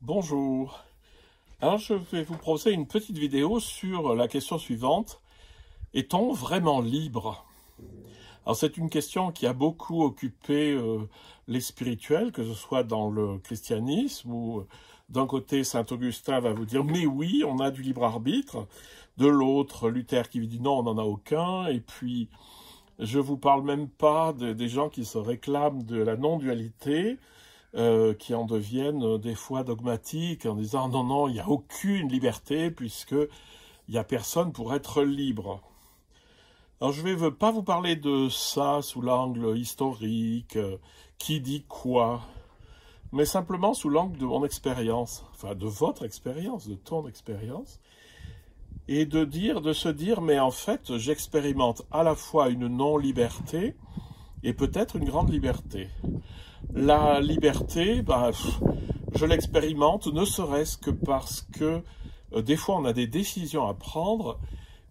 Bonjour. Alors je vais vous proposer une petite vidéo sur la question suivante. Est-on vraiment libre? Alors c'est une question qui a beaucoup occupé les spirituels, que ce soit dans le christianisme ou d'un côté Saint-Augustin va vous dire mais oui, on a du libre arbitre, de l'autre Luther qui vous dit non, on n'en a aucun, et puis je vous parle même pas des gens qui se réclament de la non-dualité, qui en deviennent des fois dogmatiques en disant non, non, il n'y a aucune liberté puisque il n'y a personne pour être libre. Alors je ne vais pas vous parler de ça sous l'angle historique, qui dit quoi, mais simplement sous l'angle de mon expérience, enfin de votre expérience, de ton expérience, et de se dire mais en fait j'expérimente à la fois une non-liberté et peut-être une grande liberté. La liberté, je l'expérimente ne serait-ce que parce que des fois on a des décisions à prendre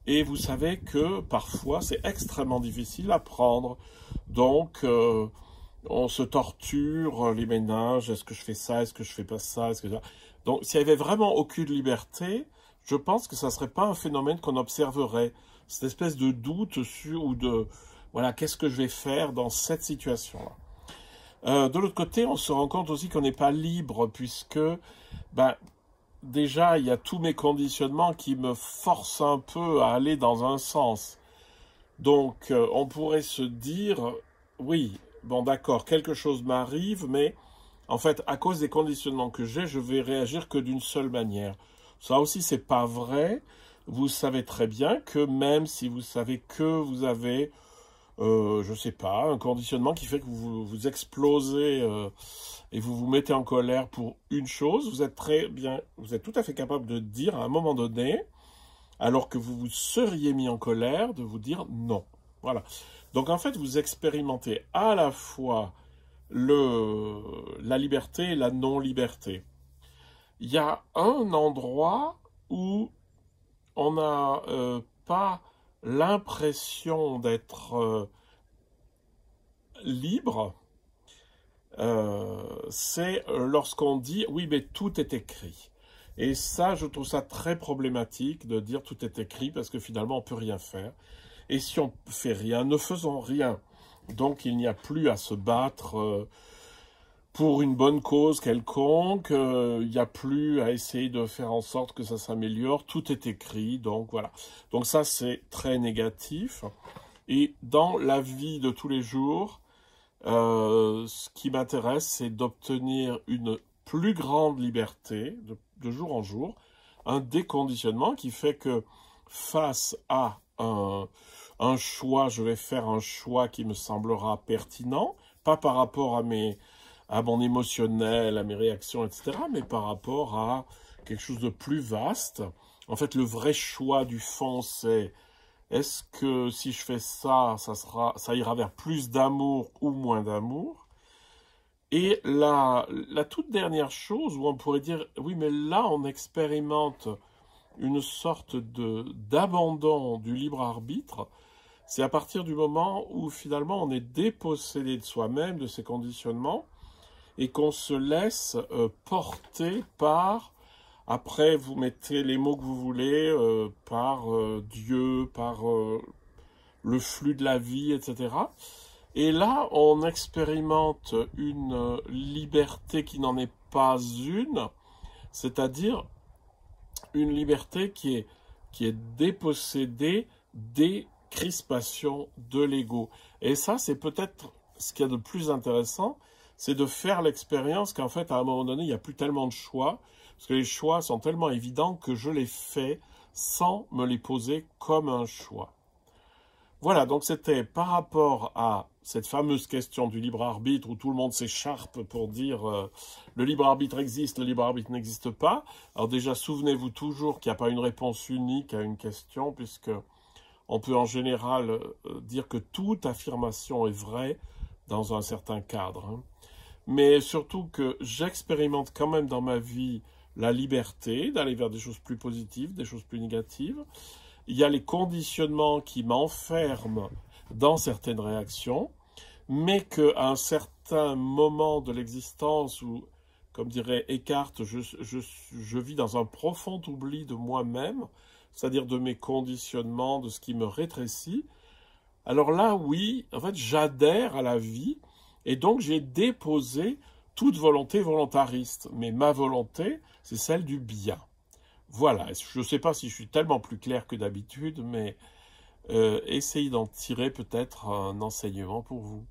et vous savez que parfois c'est extrêmement difficile à prendre. Donc on se torture les méninges, est-ce que je fais ça, est-ce que je fais pas ça, est-ce que ça... Donc s'il y avait vraiment aucune liberté, je pense que ça serait pas un phénomène qu'on observerait. Cette espèce de doute sur ou de voilà, qu'est-ce que je vais faire dans cette situation-là. De l'autre côté, on se rend compte aussi qu'on n'est pas libre, puisque déjà, il y a tous mes conditionnements qui me forcent un peu à aller dans un sens. Donc, on pourrait se dire, oui, bon d'accord, quelque chose m'arrive, mais en fait, à cause des conditionnements que j'ai, je vais réagir que d'une seule manière. Ça aussi, c'est pas vrai. Vous savez très bien que même si vous savez que vous avez je sais pas, un conditionnement qui fait que vous explosez et vous vous mettez en colère pour une chose, vous êtes vous êtes tout à fait capable de dire à un moment donné, alors que vous vous seriez mis en colère, de vous dire non. Voilà. Donc en fait, vous expérimentez à la fois la liberté et la non-liberté. Il y a un endroit où on n'a pas l'impression d'être libre, c'est lorsqu'on dit oui mais tout est écrit. Et ça, je trouve ça très problématique de dire tout est écrit parce que finalement on peut rien faire. Et si on fait rien, ne faisons rien. Donc il n'y a plus à se battre pour une bonne cause quelconque, il n'y a plus à essayer de faire en sorte que ça s'améliore, tout est écrit, donc voilà. Donc ça c'est très négatif. Et dans la vie de tous les jours, ce qui m'intéresse, c'est d'obtenir une plus grande liberté de jour en jour, un déconditionnement qui fait que face à un choix, je vais faire un choix qui me semblera pertinent, pas par rapport à mon émotionnel, à mes réactions, etc., mais par rapport à quelque chose de plus vaste. En fait, le vrai choix du fond, c'est est-ce que si je fais ça, ça ira vers plus d'amour ou moins d'amour? Et la toute dernière chose où on pourrait dire, oui, mais là, on expérimente une sorte d'abandon du libre arbitre, c'est à partir du moment où finalement on est dépossédé de soi-même, de ses conditionnements, et qu'on se laisse porter par, après vous mettez les mots que vous voulez, par Dieu, par le flux de la vie, etc. Et là, on expérimente une liberté qui n'en est pas une, c'est-à-dire une liberté qui est dépossédée des crispations de l'ego. Et ça, c'est peut-être ce qu'il y a de plus intéressant, c'est de faire l'expérience qu'en fait, à un moment donné, il n'y a plus tellement de choix, parce que les choix sont tellement évidents que je les fais sans me les poser comme un choix. Voilà, donc c'était par rapport à cette fameuse question du libre arbitre où tout le monde s'écharpe pour dire le libre arbitre existe, le libre arbitre n'existe pas. Alors déjà, souvenez-vous toujours qu'il n'y a pas une réponse unique à une question, puisque on peut en général dire que toute affirmation est vraie dans un certain cadre, hein. Mais surtout que j'expérimente quand même dans ma vie la liberté d'aller vers des choses plus positives, des choses plus négatives. Il y a les conditionnements qui m'enferment dans certaines réactions, mais qu'à un certain moment de l'existence où comme dirait Eckhart, je vis dans un profond oubli de moi-même, c'est-à-dire de mes conditionnements, de ce qui me rétrécit, alors là, oui, en fait, j'adhère à la vie, et donc j'ai déposé toute volonté volontariste. Mais ma volonté, c'est celle du bien. Voilà, je ne sais pas si je suis tellement plus clair que d'habitude, mais essayez d'en tirer peut-être un enseignement pour vous.